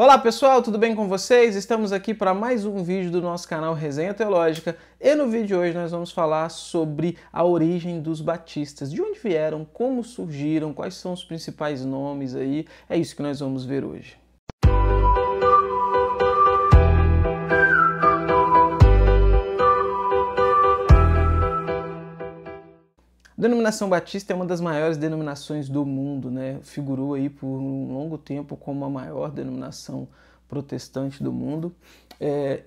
Olá pessoal, tudo bem com vocês? Estamos aqui para mais um vídeo do nosso canal Resenha Teológica e no vídeo de hoje nós vamos falar sobre a origem dos batistas, de onde vieram, como surgiram, quais são os principais nomes aí, é isso que nós vamos ver hoje. A denominação batista é uma das maiores denominações do mundo, né? Figurou aí por um longo tempo como a maior denominação protestante do mundo.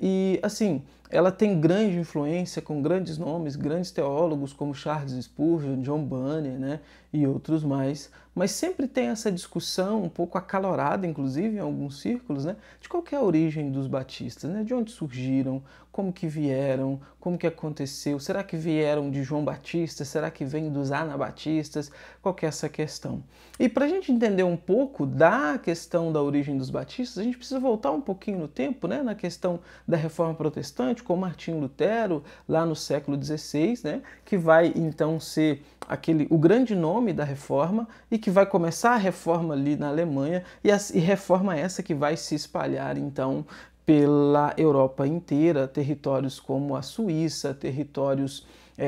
E assim, ela tem grande influência com grandes nomes, grandes teólogos como Charles Spurgeon, John Bunyan, né? E outros mais. Mas sempre tem essa discussão um pouco acalorada, inclusive em alguns círculos, né? De qual que é a origem dos batistas, né? De onde surgiram, como que vieram, como que aconteceu, será que vieram de João Batista, será que vem dos anabatistas, qual que é essa questão? E para a gente entender um pouco da questão da origem dos batistas, a gente precisa voltar um pouquinho no tempo, né? Na questão da Reforma Protestante, com Martinho Lutero, lá no século XVI, né? Que vai então ser o grande nome da Reforma e que vai começar a Reforma ali na Alemanha e reforma essa que vai se espalhar então pela Europa inteira, territórios como a Suíça, territórios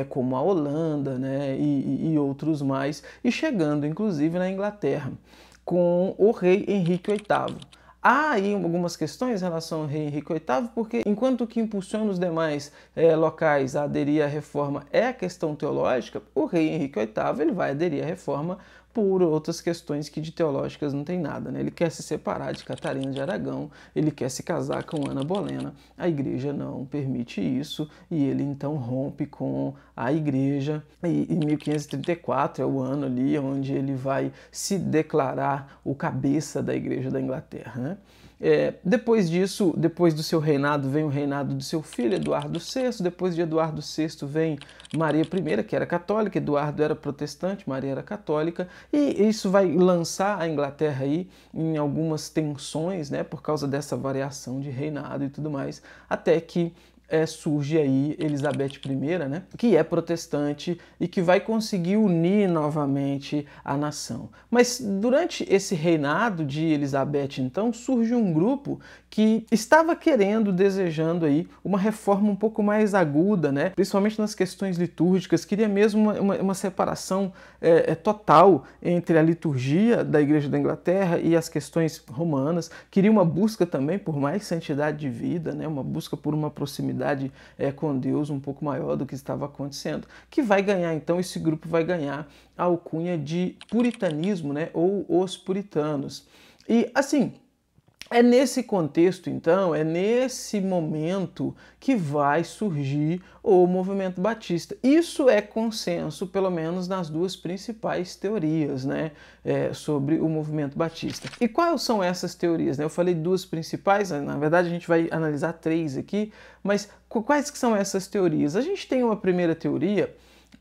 como a Holanda, né, e outros mais, e chegando inclusive na Inglaterra, com o rei Henrique VIII. Há aí algumas questões em relação ao rei Henrique VIII, porque enquanto o que impulsiona os demais locais a aderir à reforma é a questão teológica, o rei Henrique VIII ele vai aderir à reforma por outras questões que de teológicas não tem nada, né? Ele quer se separar de Catarina de Aragão, ele quer se casar com Ana Bolena, a igreja não permite isso e ele então rompe com a igreja e em 1534 é o ano ali onde ele vai se declarar o cabeça da igreja da Inglaterra, né? Depois disso, depois do seu reinado, vem o reinado do seu filho, Eduardo VI. Depois de Eduardo VI vem Maria I, que era católica, Eduardo era protestante, Maria era católica, e isso vai lançar a Inglaterra aí em algumas tensões, né, por causa dessa variação de reinado e tudo mais, até que surge aí Elizabeth I, né, que é protestante e que vai conseguir unir novamente a nação. Mas durante esse reinado de Elizabeth, então, surge um grupo que estava querendo, desejando aí uma reforma um pouco mais aguda, né, principalmente nas questões litúrgicas, queria mesmo uma separação total entre a liturgia da Igreja da Inglaterra e as questões romanas, queria uma busca também por mais santidade de vida, né, uma busca por uma proximidade com Deus um pouco maior do que estava acontecendo, que vai ganhar então, esse grupo vai ganhar a alcunha de puritanismo, né, ou os puritanos. E assim, é nesse contexto, então, é nesse momento que vai surgir o movimento batista. Isso é consenso, pelo menos nas duas principais teorias, né, sobre o movimento batista. E quais são essas teorias, né? Eu falei duas principais, na verdade a gente vai analisar três aqui, mas quais que são essas teorias? A gente tem uma primeira teoria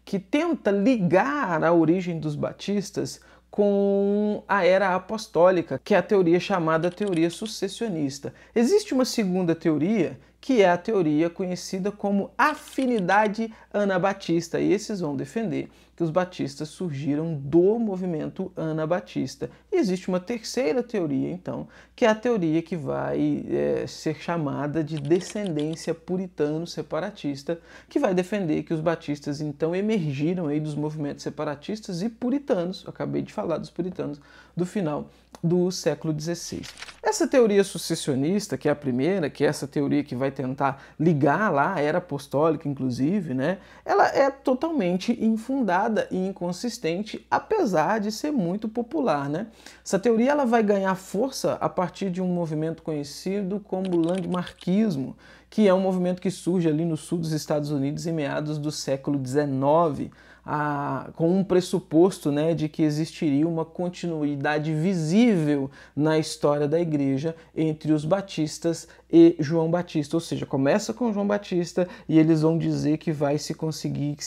que tenta ligar a origem dos batistas com a era apostólica, que é a teoria chamada teoria sucessionista. Existe uma segunda teoria, que é a teoria conhecida como afinidade anabatista, e esses vão defender que os batistas surgiram do movimento anabatista. E existe uma terceira teoria, então, que é a teoria que vai ser chamada de descendência puritano-separatista, que vai defender que os batistas, então, emergiram aí dos movimentos separatistas e puritanos, eu acabei de falar dos puritanos, do final do século XVI. Essa teoria sucessionista, que é a primeira, que é essa teoria que vai tentar ligar lá a era apostólica, inclusive, né, ela é totalmente infundada e inconsistente, apesar de ser muito popular, né? Essa teoria ela vai ganhar força a partir de um movimento conhecido como landmarquismo, que é um movimento que surge ali no sul dos Estados Unidos em meados do século XIX, com um pressuposto, né, de que existiria uma continuidade visível na história da igreja entre os batistas e João Batista, ou seja, começa com João Batista e eles vão dizer que vai se conseguir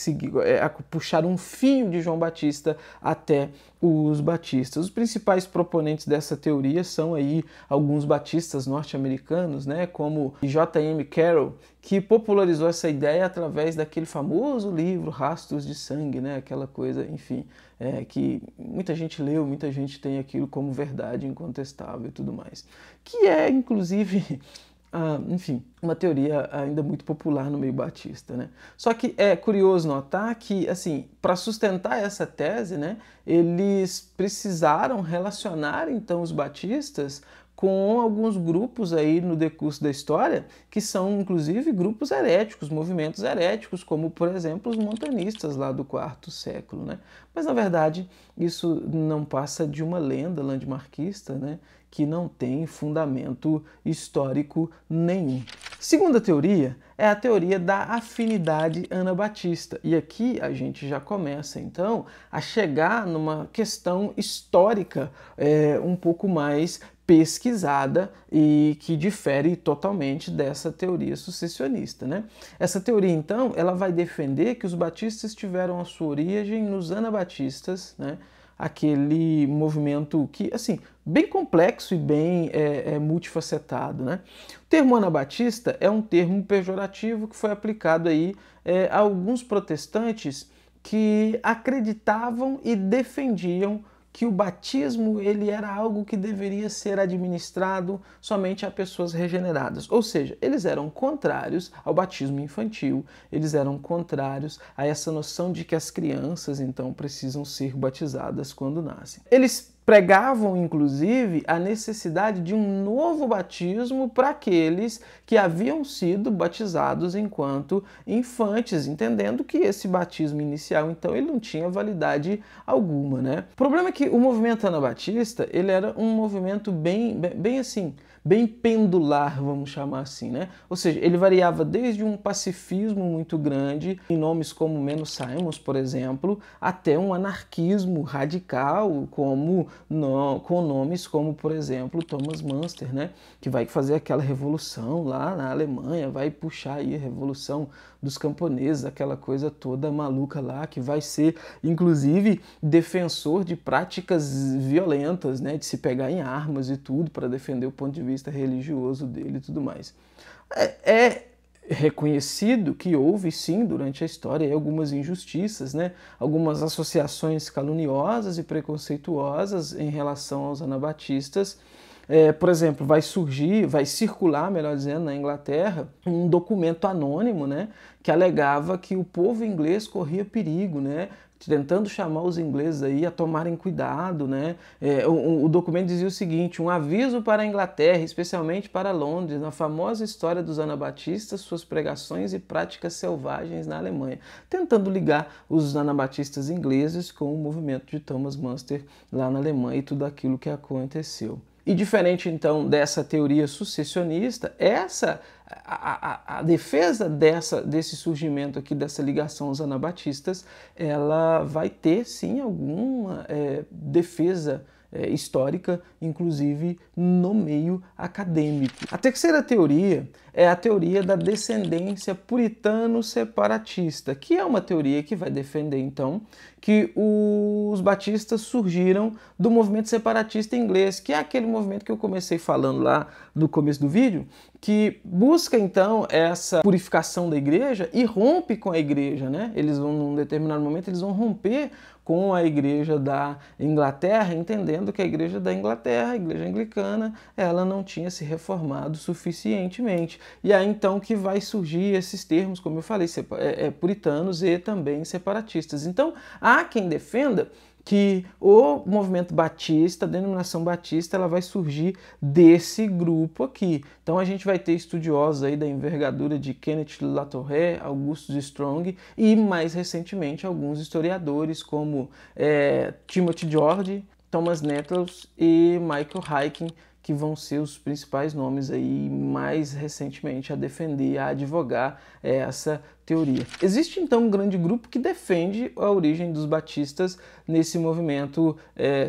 puxar um fio de João Batista até os batistas. Os principais proponentes dessa teoria são aí alguns batistas norte-americanos, né, como J.M. Carroll, que popularizou essa ideia através daquele famoso livro Rastros de Sangue, né, aquela coisa, enfim, que muita gente leu, muita gente tem aquilo como verdade incontestável e tudo mais. Que é, inclusive, enfim, uma teoria ainda muito popular no meio batista, né? Só que é curioso notar que, assim, para sustentar essa tese, né, eles precisaram relacionar, então, os batistas com alguns grupos aí no decurso da história, que são, inclusive, grupos heréticos, movimentos heréticos, como, por exemplo, os montanistas lá do quarto século, né? Mas, na verdade, isso não passa de uma lenda landmarquista, né, que não tem fundamento histórico nenhum. Segunda teoria é a teoria da afinidade anabatista. E aqui a gente já começa, então, a chegar numa questão histórica um pouco mais pesquisada e que difere totalmente dessa teoria sucessionista, né? Essa teoria, então, ela vai defender que os batistas tiveram a sua origem nos anabatistas, né? Aquele movimento que, assim, bem complexo e bem multifacetado, né? O termo anabatista é um termo pejorativo que foi aplicado aí a alguns protestantes que acreditavam e defendiam que o batismo ele era algo que deveria ser administrado somente a pessoas regeneradas. Ou seja, eles eram contrários ao batismo infantil, eles eram contrários a essa noção de que as crianças, então, precisam ser batizadas quando nascem. Eles pregavam, inclusive, a necessidade de um novo batismo para aqueles que haviam sido batizados enquanto infantes, entendendo que esse batismo inicial, então, ele não tinha validade alguma, né? O problema é que o movimento anabatista, ele era um movimento bem assim, bem pendular, vamos chamar assim, né? Ou seja, ele variava desde um pacifismo muito grande, em nomes como Menno Simons, por exemplo, até um anarquismo radical, com nomes como, por exemplo, Thomas Manster, né? Que vai fazer aquela revolução lá na Alemanha, vai puxar aí a revolução dos camponeses, aquela coisa toda maluca lá, que vai ser, inclusive, defensor de práticas violentas, né? De se pegar em armas e tudo, para defender o ponto de vista religioso dele e tudo mais. É reconhecido que houve, sim, durante a história algumas injustiças, né? Algumas associações caluniosas e preconceituosas em relação aos anabatistas. Por exemplo, vai circular, melhor dizendo, na Inglaterra, um documento anônimo, né, que alegava que o povo inglês corria perigo, né, tentando chamar os ingleses aí a tomarem cuidado, né? O documento dizia o seguinte: um aviso para a Inglaterra, especialmente para Londres, na famosa história dos anabatistas, suas pregações e práticas selvagens na Alemanha, tentando ligar os anabatistas ingleses com o movimento de Thomas Manster lá na Alemanha e tudo aquilo que aconteceu. E diferente, então, dessa teoria sucessionista, a defesa desse surgimento aqui, dessa ligação aos anabatistas, ela vai ter, sim, alguma defesa histórica, inclusive no meio acadêmico. A terceira teoria é a teoria da descendência puritano-separatista, que é uma teoria que vai defender, então, que os batistas surgiram do movimento separatista inglês, que é aquele movimento que eu comecei falando lá no começo do vídeo, que busca, então, essa purificação da igreja e rompe com a igreja, né? Eles vão, num determinado momento, eles vão romper com a igreja da Inglaterra, entendendo que a igreja da Inglaterra, a igreja anglicana, ela não tinha se reformado suficientemente. E aí, então, que vai surgir esses termos, como eu falei, puritanos e também separatistas. Então, há quem defenda que o movimento batista, a denominação batista, ela vai surgir desse grupo aqui. Então a gente vai ter estudiosos aí da envergadura de Kenneth Latouré, Augustus Strong e, mais recentemente, alguns historiadores como Timothy George, Thomas Nettles e Michael Heiken, que vão ser os principais nomes aí mais recentemente a defender, a advogar essa teoria. Existe então um grande grupo que defende a origem dos batistas nesse movimento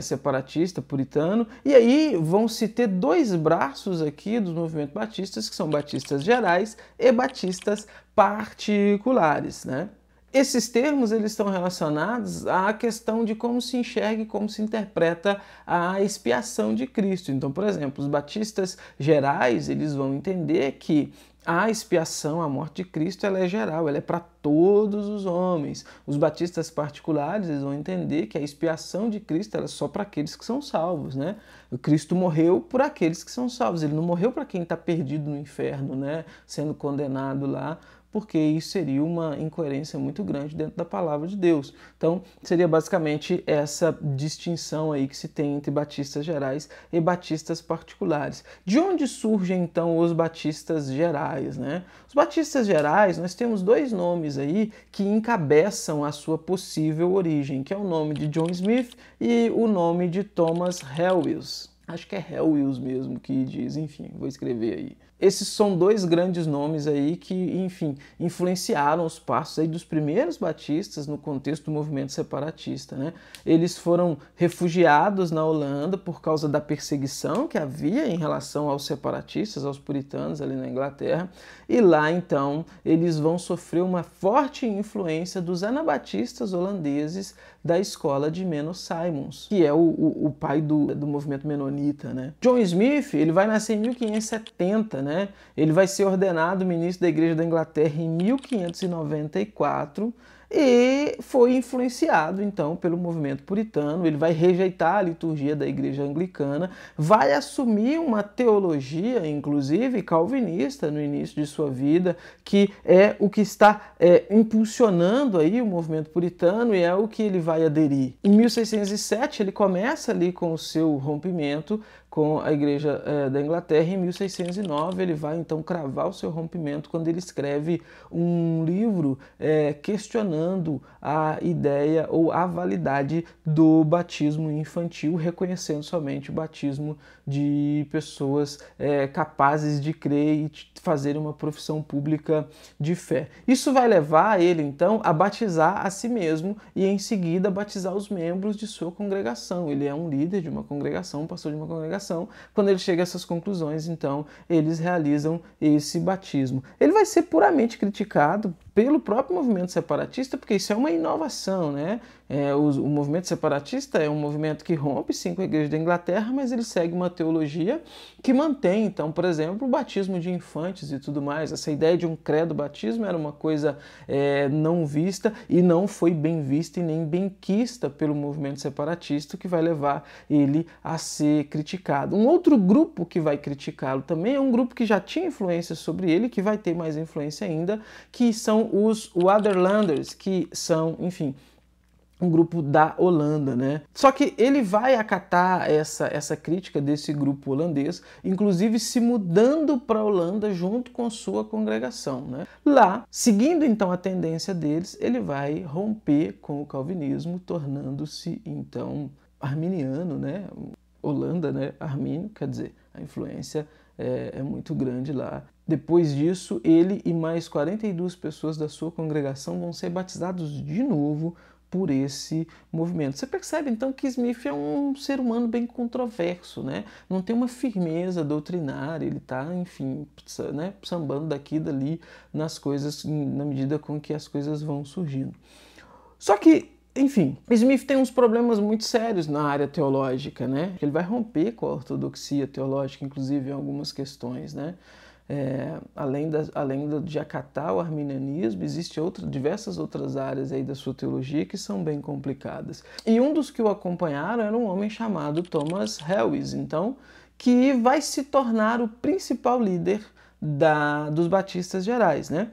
separatista, puritano, e aí vão se ter dois braços aqui dos movimentos batistas, que são batistas gerais e batistas particulares, né? Esses termos eles estão relacionados à questão de como se enxerga e como se interpreta a expiação de Cristo. Então, por exemplo, os batistas gerais eles vão entender que a expiação, a morte de Cristo, ela é geral, ela é para todos os homens. Os batistas particulares eles vão entender que a expiação de Cristo ela é só para aqueles que são salvos, né? O Cristo morreu por aqueles que são salvos. Ele não morreu para quem está perdido no inferno, né? Sendo condenado lá, porque isso seria uma incoerência muito grande dentro da palavra de Deus. Então, seria basicamente essa distinção aí que se tem entre batistas gerais e batistas particulares. De onde surgem, então, os batistas gerais, né? Os batistas gerais, nós temos dois nomes aí que encabeçam a sua possível origem, que é o nome de John Smith e o nome de Thomas Helwys. Acho que é Helwys mesmo que diz, enfim, vou escrever aí. Esses são dois grandes nomes aí que, enfim, influenciaram os passos aí dos primeiros batistas no contexto do movimento separatista, né? Eles foram refugiados na Holanda por causa da perseguição que havia em relação aos separatistas, aos puritanos ali na Inglaterra, e lá então eles vão sofrer uma forte influência dos anabatistas holandeses da escola de Menno Simons, que é o pai do movimento menonita, né? John Smith, ele vai nascer em 1570, né? Ele vai ser ordenado ministro da Igreja da Inglaterra em 1594 e foi influenciado então pelo movimento puritano. Ele vai rejeitar a liturgia da Igreja Anglicana, vai assumir uma teologia, inclusive calvinista, no início de sua vida, que é o que está impulsionando aí o movimento puritano e é o que ele vai aderir. Em 1607 ele começa ali com o seu rompimento com a Igreja da Inglaterra. Em 1609 ele vai então cravar o seu rompimento quando ele escreve um livro questionando a ideia ou a validade do batismo infantil, reconhecendo somente o batismo de pessoas capazes de crer e fazer uma profissão pública de fé. Isso vai levar ele então a batizar a si mesmo e em seguida batizar os membros de sua congregação. Ele é um líder de uma congregação, um pastor de uma congregação. Quando ele chega a essas conclusões, então eles realizam esse batismo. Ele vai ser puramente criticado pelo próprio movimento separatista, porque isso é uma inovação, né? O movimento separatista é um movimento que rompe sim com a Igreja da Inglaterra, mas ele segue uma teologia que mantém, então, por exemplo, o batismo de infantes e tudo mais. Essa ideia de um credo batismo era uma coisa não vista e não foi bem vista e nem bem quista pelo movimento separatista, que vai levar ele a ser criticado. Um outro grupo que vai criticá-lo também é um grupo que já tinha influência sobre ele, que vai ter mais influência ainda, que são os Waterlanders, que são, enfim, um grupo da Holanda, né? Só que ele vai acatar essa crítica desse grupo holandês, inclusive se mudando para a Holanda junto com sua congregação, né? Lá, seguindo então a tendência deles, ele vai romper com o calvinismo, tornando-se então arminiano, né? Holanda, né? Armínio, quer dizer, a influência é muito grande lá. Depois disso, ele e mais 42 pessoas da sua congregação vão ser batizados de novo por esse movimento. Você percebe então que Smith é um ser humano bem controverso, né? Não tem uma firmeza doutrinária, ele está, enfim, né, sambando daqui e dali nas coisas, na medida com que as coisas vão surgindo. Só que, enfim, Smith tem uns problemas muito sérios na área teológica, né? Ele vai romper com a ortodoxia teológica, inclusive em algumas questões, né? Além de acatar o arminianismo, existem diversas outras áreas aí da sua teologia que são bem complicadas. E um dos que o acompanharam era um homem chamado Thomas Helwys, então, que vai se tornar o principal líder dos batistas gerais, né?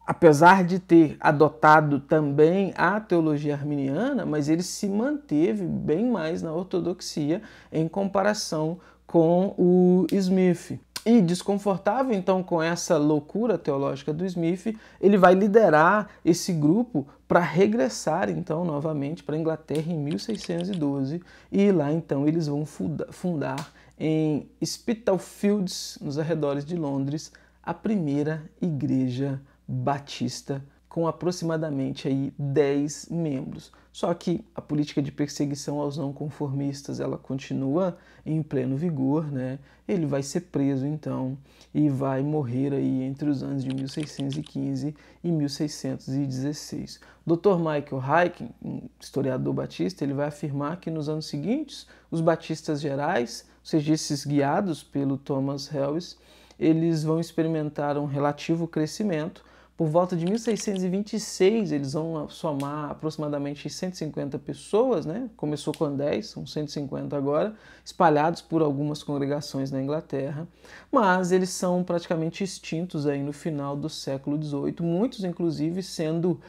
Apesar de ter adotado também a teologia arminiana, mas ele se manteve bem mais na ortodoxia em comparação com o Smith. E desconfortável então com essa loucura teológica do Smith, ele vai liderar esse grupo para regressar então novamente para a Inglaterra em 1612 e lá então eles vão fundar em Spitalfields, nos arredores de Londres, a primeira igreja batista com aproximadamente aí 10 membros. Só que a política de perseguição aos não conformistas ela continua em pleno vigor, né? Ele vai ser preso então e vai morrer aí entre os anos de 1615 e 1616. Dr. Michael Haykin, um historiador batista, ele vai afirmar que nos anos seguintes os batistas gerais, ou seja, esses guiados pelo Thomas Helwys, eles vão experimentar um relativo crescimento. Por volta de 1626, eles vão somar aproximadamente 150 pessoas, né? Começou com 10, são 150 agora, espalhados por algumas congregações na Inglaterra, mas eles são praticamente extintos aí no final do século XVIII, muitos inclusive sendo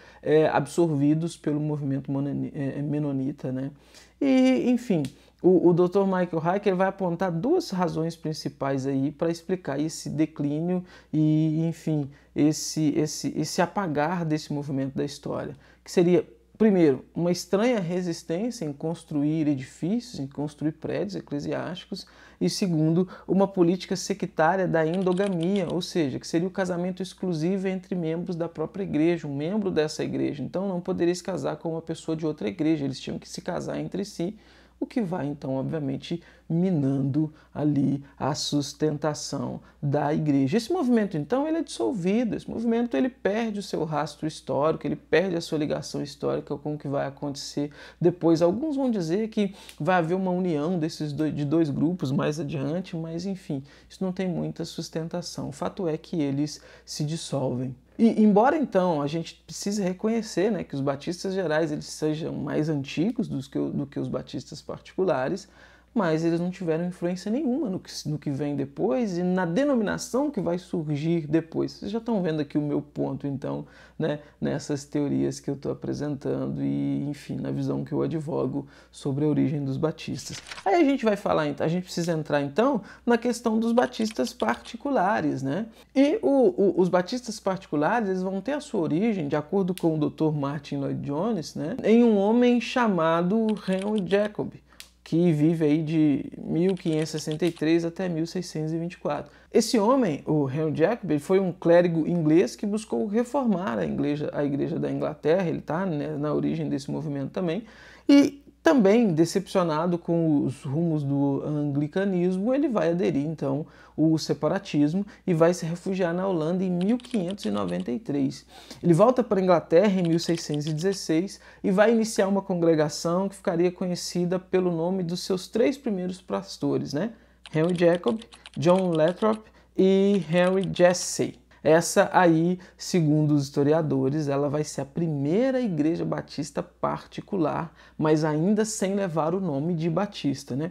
absorvidos pelo movimento menonita, né? E, enfim, o Dr. Michael Haykin vai apontar duas razões principais aí para explicar esse declínio e, enfim, esse apagar desse movimento da história, que seria, primeiro, uma estranha resistência em construir edifícios, em construir prédios eclesiásticos, e segundo, uma política sectária da endogamia, ou seja, que seria o casamento exclusivo entre membros da própria igreja, um membro dessa igreja, então não poderia se casar com uma pessoa de outra igreja, eles tinham que se casar entre si, o que vai, então, obviamente, minando ali a sustentação da igreja. Esse movimento, então, ele é dissolvido, esse movimento ele perde o seu rastro histórico, ele perde a sua ligação histórica com o que vai acontecer depois. Alguns vão dizer que vai haver uma união de dois grupos mais adiante, mas, enfim, isso não tem muita sustentação. O fato é que eles se dissolvem. E embora então a gente precise reconhecer, né, que os batistas gerais eles sejam mais antigos do que os batistas particulares, mas eles não tiveram influência nenhuma no que vem depois e na denominação que vai surgir depois. Vocês já estão vendo aqui o meu ponto, então, né, nessas teorias que eu estou apresentando e, enfim, na visão que eu advogo sobre a origem dos batistas. Aí a gente vai falar, a gente precisa entrar, então, na questão dos batistas particulares, né? E os batistas particulares, eles vão ter a sua origem, de acordo com o Dr. Martin Lloyd Jones, né, em um homem chamado Henry Jacob, que vive aí de 1563 até 1624. Esse homem, o Henry Jacob, ele foi um clérigo inglês que buscou reformar a igreja da Inglaterra, ele está, né, na origem desse movimento também, e também decepcionado com os rumos do anglicanismo, ele vai aderir então ao separatismo e vai se refugiar na Holanda em 1593. Ele volta para a Inglaterra em 1616 e vai iniciar uma congregação que ficaria conhecida pelo nome dos seus três primeiros pastores, né? Henry Jacob, John Lathrop e Henry Jesse. Essa aí, segundo os historiadores, ela vai ser a primeira igreja batista particular, mas ainda sem levar o nome de batista, né?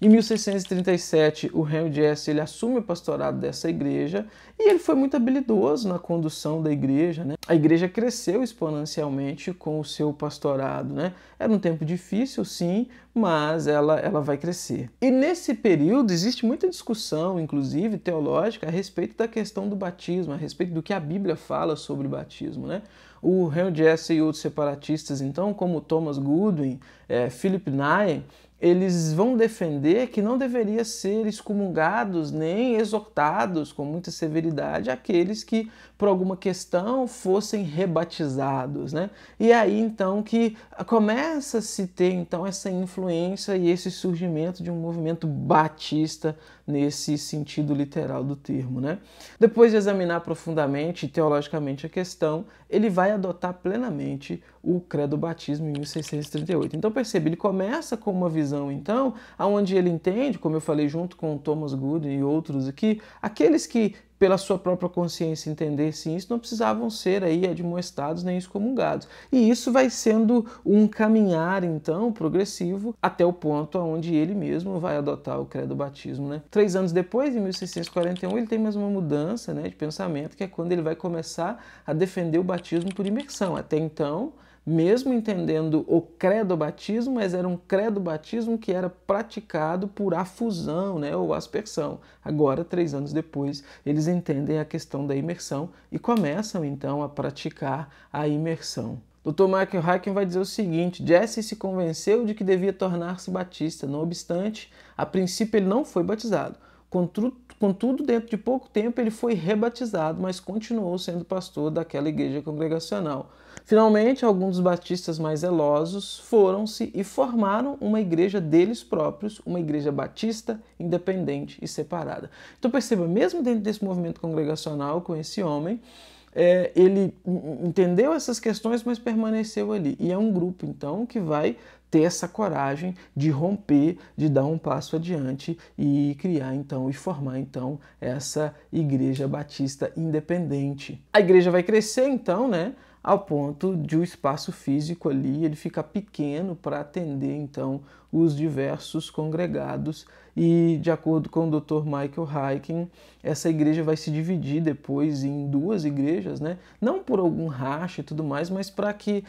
Em 1637, o Henry Jesse ele assume o pastorado dessa igreja e ele foi muito habilidoso na condução da igreja, né? A igreja cresceu exponencialmente com o seu pastorado, né? Era um tempo difícil, sim, mas ela vai crescer. E nesse período existe muita discussão, inclusive teológica, a respeito da questão do batismo, a respeito do que a Bíblia fala sobre o batismo, né? O Henry Jesse e outros separatistas, então, como Thomas Goodwin, Philip Nye, eles vão defender que não deveria ser excomungados nem exortados com muita severidade aqueles que, por alguma questão, fossem rebatizados, né? E aí, então, que começa a se ter, então, essa influência e esse surgimento de um movimento batista nesse sentido literal do termo, né? Depois de examinar profundamente e teologicamente a questão, ele vai adotar plenamente o credo batismo em 1638. Então percebe, ele começa com uma visão então, onde ele entende, como eu falei junto com Thomas Goodwin e outros aqui, aqueles que pela sua própria consciência entendessem isso, não precisavam ser aí admoestados nem excomungados. E isso vai sendo um caminhar, então, progressivo, até o ponto onde ele mesmo vai adotar o credo batismo, né? 3 anos depois, em 1641, ele tem mais uma mudança, né, de pensamento, que é quando ele vai começar a defender o batismo por imersão. Até então, mesmo entendendo o credo-batismo, mas era um credo-batismo que era praticado por afusão, né, ou aspersão. Agora, 3 anos depois, eles entendem a questão da imersão e começam, então, a praticar a imersão. Dr. Michael Haykin vai dizer o seguinte: Jesse se convenceu de que devia tornar-se batista, não obstante, a princípio ele não foi batizado. Contudo, dentro de pouco tempo, ele foi rebatizado, mas continuou sendo pastor daquela igreja congregacional. Finalmente, alguns dos batistas mais zelosos foram-se e formaram uma igreja deles próprios, uma igreja batista, independente e separada. Então perceba, mesmo dentro desse movimento congregacional com esse homem, ele entendeu essas questões, mas permaneceu ali. E é um grupo, então, que vai ter essa coragem de romper, de dar um passo adiante e criar, então, e formar, então, essa igreja batista independente. A igreja vai crescer, então, né, ao ponto de o espaço físico ali ele ficar pequeno para atender, então, os diversos congregados. E, de acordo com o Dr. Michael Heiken, essa igreja vai se dividir depois em duas igrejas, né? Não por algum racha e tudo mais, mas para que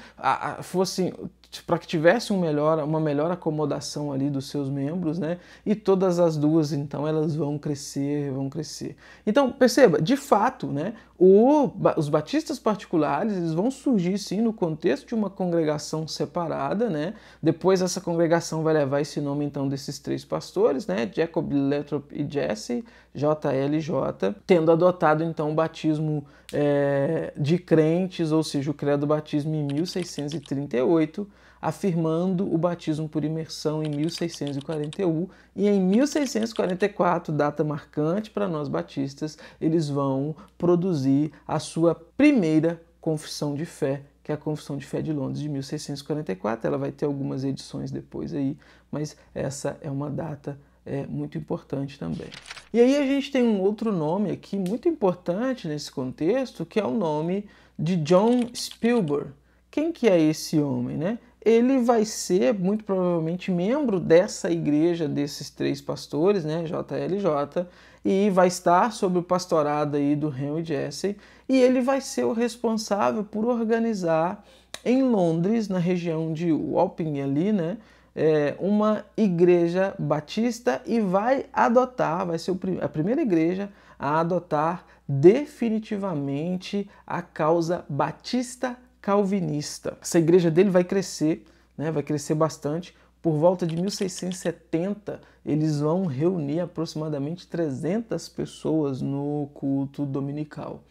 tivesse uma melhor acomodação ali dos seus membros, né? E todas as duas, então, elas vão crescer, vão crescer. Então, perceba, de fato, né? Os batistas particulares, eles vão surgir, sim, no contexto de uma congregação separada, né? Depois essa congregação vai levar esse nome, então, desses três pastores, né? Jacob, Lathrop e Jesse, JLJ, tendo adotado, então, o batismo de crentes, ou seja, o credo batismo em 1638, afirmando o batismo por imersão em 1641, e em 1644, data marcante para nós batistas, eles vão produzir a sua primeira confissão de fé, que é a Confissão de Fé de Londres de 1644. Ela vai ter algumas edições depois aí, mas essa é uma data muito importante também. E aí a gente tem um outro nome aqui muito importante nesse contexto, que é o nome de John Spilberg. Quem que é esse homem, né? Ele vai ser, muito provavelmente, membro dessa igreja desses três pastores, né, JLJ, e vai estar sob o pastorado aí do Henry Jesse, e ele vai ser o responsável por organizar em Londres, na região de Wapping ali, né, uma igreja batista, e vai ser a primeira igreja a adotar definitivamente a causa batista calvinista. Essa igreja dele vai crescer, né, vai crescer bastante. Por volta de 1670, eles vão reunir aproximadamente 300 pessoas no culto dominical.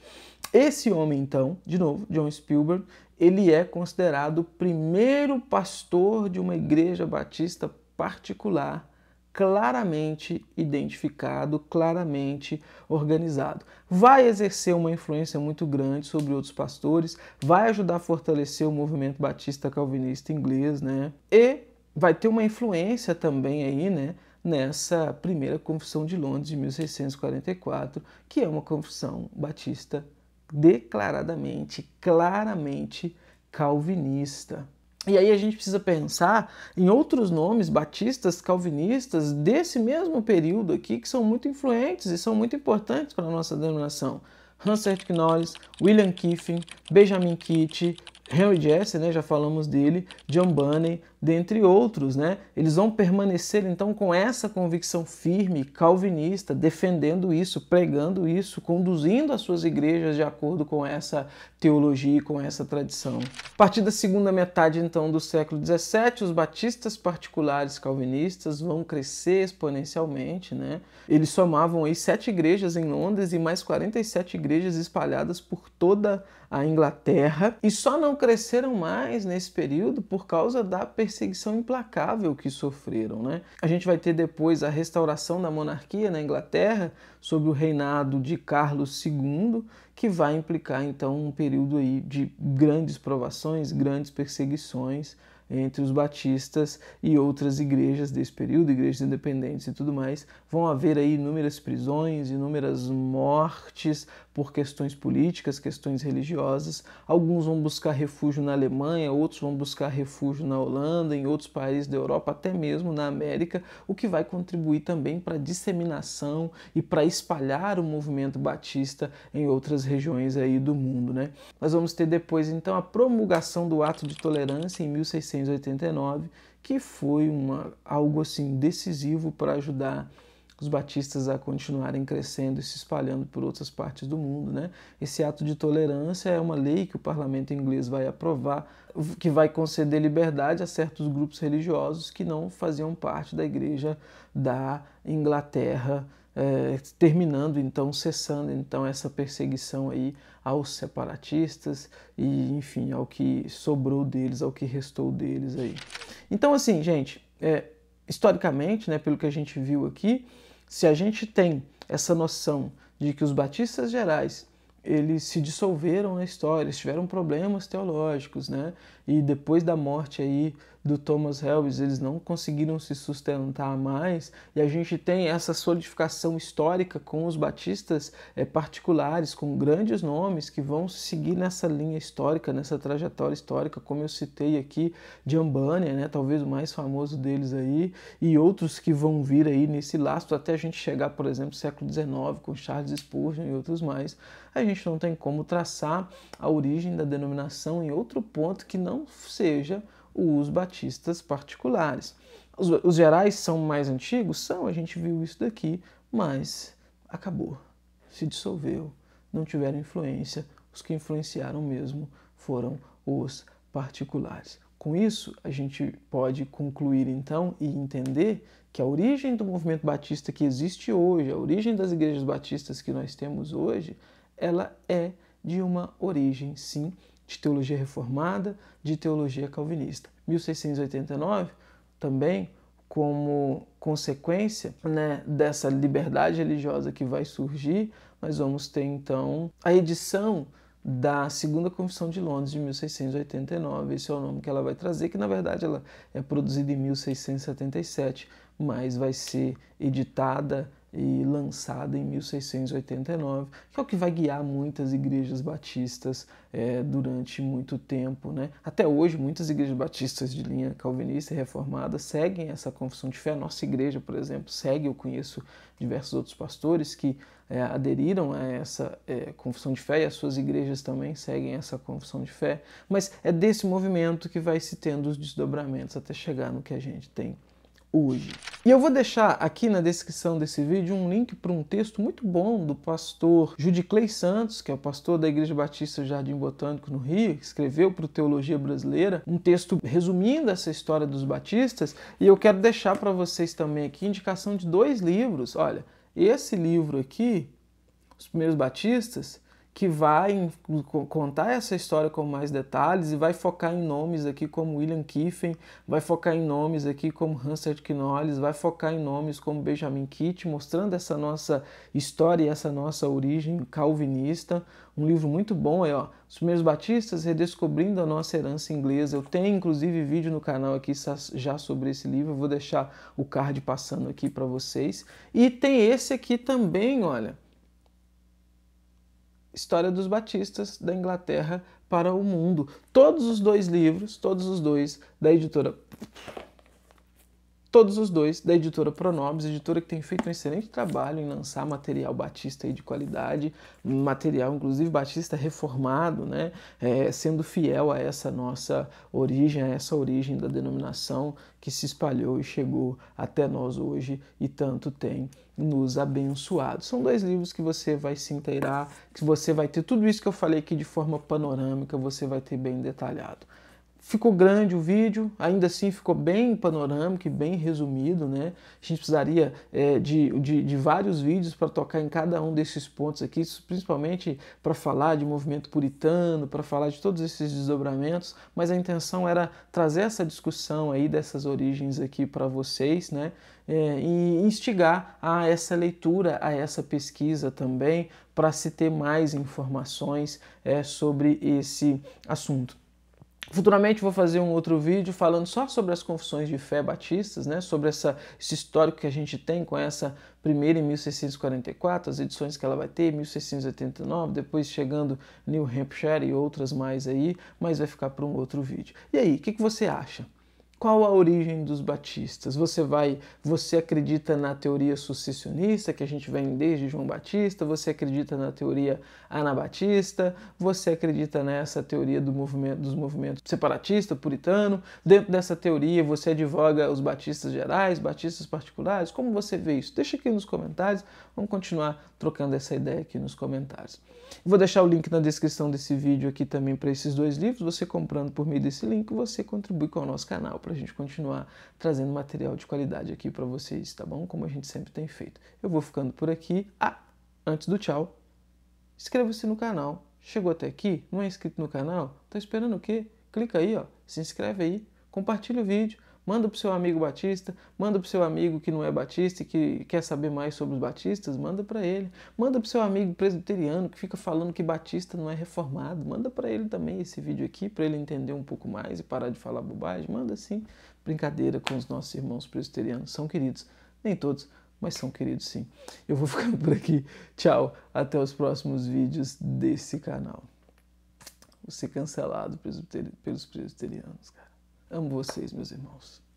Esse homem, então, de novo, John Spilberg, ele é considerado o primeiro pastor de uma igreja batista particular, claramente identificado, claramente organizado. Vai exercer uma influência muito grande sobre outros pastores, vai ajudar a fortalecer o movimento batista calvinista inglês, né? E vai ter uma influência também aí, né, nessa primeira confissão de Londres de 1644, que é uma confissão batista declaradamente, claramente calvinista. E aí a gente precisa pensar em outros nomes batistas, calvinistas desse mesmo período aqui, que são muito influentes e são muito importantes para a nossa denominação. Hansard Knowles, William Kiffin, Benjamin Kitt, Henry Jesse, né, já falamos dele, John Bunyan, dentre outros, né? Eles vão permanecer então com essa convicção firme, calvinista, defendendo isso, pregando isso, conduzindo as suas igrejas de acordo com essa teologia e com essa tradição. A partir da segunda metade então do século XVII, os batistas particulares calvinistas vão crescer exponencialmente, né? Eles somavam aí 7 igrejas em Londres e mais 47 igrejas espalhadas por toda a Inglaterra, e só não cresceram mais nesse período por causa da perseguição implacável que sofreram, né? A gente vai ter depois a restauração da monarquia na Inglaterra sob o reinado de Carlos II, que vai implicar então um período aí de grandes provações, grandes perseguições entre os batistas e outras igrejas desse período, igrejas independentes e tudo mais. Vão haver aí inúmeras prisões, inúmeras mortes por questões políticas, questões religiosas. Alguns vão buscar refúgio na Alemanha, outros vão buscar refúgio na Holanda, em outros países da Europa, até mesmo na América, o que vai contribuir também para a disseminação e para espalhar o movimento batista em outras regiões aí do mundo, né? Nós vamos ter depois então a promulgação do Ato de Tolerância em 1689, que foi algo assim decisivo para ajudar os batistas a continuarem crescendo e se espalhando por outras partes do mundo, né? Esse ato de tolerância é uma lei que o parlamento inglês vai aprovar, que vai conceder liberdade a certos grupos religiosos que não faziam parte da igreja da Inglaterra terminando então, cessando então essa perseguição aí aos separatistas e, enfim, ao que sobrou deles, ao que restou deles aí. Então, assim, gente, historicamente, né, pelo que a gente viu aqui, se a gente tem essa noção de que os batistas gerais eles se dissolveram na história, eles tiveram problemas teológicos, né? E depois da morte aí do Thomas Helwys, eles não conseguiram se sustentar mais, e a gente tem essa solidificação histórica com os batistas particulares, com grandes nomes que vão seguir nessa linha histórica, nessa trajetória histórica, como eu citei aqui, de Ambânia, né? Talvez o mais famoso deles aí, e outros que vão vir aí nesse lastro até a gente chegar, por exemplo, no século XIX, com Charles Spurgeon e outros mais. A gente não tem como traçar a origem da denominação em outro ponto que não seja os batistas particulares. Os gerais são mais antigos? São, a gente viu isso daqui, mas acabou, se dissolveu, não tiveram influência, os que influenciaram mesmo foram os particulares. Com isso, a gente pode concluir então e entender que a origem do movimento batista que existe hoje, a origem das igrejas batistas que nós temos hoje, ela é de uma origem, sim, de teologia reformada, de teologia calvinista. 1689, também, como consequência, né, dessa liberdade religiosa que vai surgir, nós vamos ter, então, a edição da Segunda Confissão de Londres, de 1689. Esse é o nome que ela vai trazer, que, na verdade, ela é produzida em 1677, mas vai ser editada e lançada em 1689, que é o que vai guiar muitas igrejas batistas durante muito tempo, né? Até hoje, muitas igrejas batistas de linha calvinista e reformada seguem essa confissão de fé. A nossa igreja, por exemplo, segue. Eu conheço diversos outros pastores que aderiram a essa confissão de fé, e as suas igrejas também seguem essa confissão de fé, mas é desse movimento que vai se tendo os desdobramentos até chegar no que a gente tem hoje. E eu vou deixar aqui na descrição desse vídeo um link para um texto muito bom do pastor Judiclei Santos, que é o pastor da Igreja Batista Jardim Botânico no Rio, que escreveu para o Teologia Brasileira um texto resumindo essa história dos batistas, e eu quero deixar para vocês também aqui indicação de 2 livros. Olha, esse livro aqui, Os Primeiros Batistas, que vai contar essa história com mais detalhes e vai focar em nomes aqui como William Kiffen, vai focar em nomes aqui como Hansard Knowles, vai focar em nomes como Benjamin Kitt, mostrando essa nossa história e essa nossa origem calvinista. Um livro muito bom, Os Primeiros Batistas, Redescobrindo a Nossa Herança Inglesa. Eu tenho, inclusive, vídeo no canal aqui já sobre esse livro, eu vou deixar o card passando aqui para vocês. E tem esse aqui também, olha, História dos Batistas da Inglaterra para o Mundo. Todos os 2 livros, todos os dois da editora Pronomes, editora que tem feito um excelente trabalho em lançar material batista aí de qualidade, material inclusive batista reformado, né, sendo fiel a essa nossa origem, a essa origem da denominação que se espalhou e chegou até nós hoje e tanto tem nos abençoado. São 2 livros que você vai se inteirar, que você vai ter tudo isso que eu falei aqui de forma panorâmica, você vai ter bem detalhado. Ficou grande o vídeo, ainda assim ficou bem panorâmico e bem resumido, né? A gente precisaria de vários vídeos para tocar em cada um desses pontos aqui, principalmente para falar de movimento puritano, para falar de todos esses desdobramentos, mas a intenção era trazer essa discussão aí dessas origens aqui para vocês, né? E instigar a essa leitura, a essa pesquisa também, para se ter mais informações sobre esse assunto. Futuramente vou fazer um outro vídeo falando só sobre as confissões de fé batistas, né? Sobre esse histórico que a gente tem com essa primeira em 1644, as edições que ela vai ter, 1689, depois chegando New Hampshire e outras mais aí, mas vai ficar para um outro vídeo. E aí, o que você acha? Qual a origem dos batistas? Você acredita na teoria sucessionista, que a gente vem desde João Batista? Você acredita na teoria anabatista? Você acredita nessa teoria dos movimentos separatista, puritano? Dentro dessa teoria, você advoga os batistas gerais, batistas particulares? Como você vê isso? Deixa aqui nos comentários. Vamos continuar trocando essa ideia aqui nos comentários. Vou deixar o link na descrição desse vídeo aqui também para esses 2 livros. Você comprando por meio desse link, você contribui com o nosso canal. para a gente continuar trazendo material de qualidade aqui para vocês, tá bom? Como a gente sempre tem feito. Eu vou ficando por aqui. Antes do tchau, inscreva-se no canal. Chegou até aqui? Não é inscrito no canal? Tá esperando o quê? Clica aí, ó, se inscreve aí, compartilha o vídeo, manda pro seu amigo batista, manda pro seu amigo que não é batista e que quer saber mais sobre os batistas, manda para ele. Manda pro seu amigo presbiteriano que fica falando que batista não é reformado, manda para ele também esse vídeo aqui, para ele entender um pouco mais e parar de falar bobagem. Manda sim, brincadeira com os nossos irmãos presbiterianos, são queridos, nem todos, mas são queridos sim. Eu vou ficando por aqui. Tchau, até os próximos vídeos desse canal. Vou ser cancelado pelos presbiterianos, cara. Amo vocês, meus irmãos.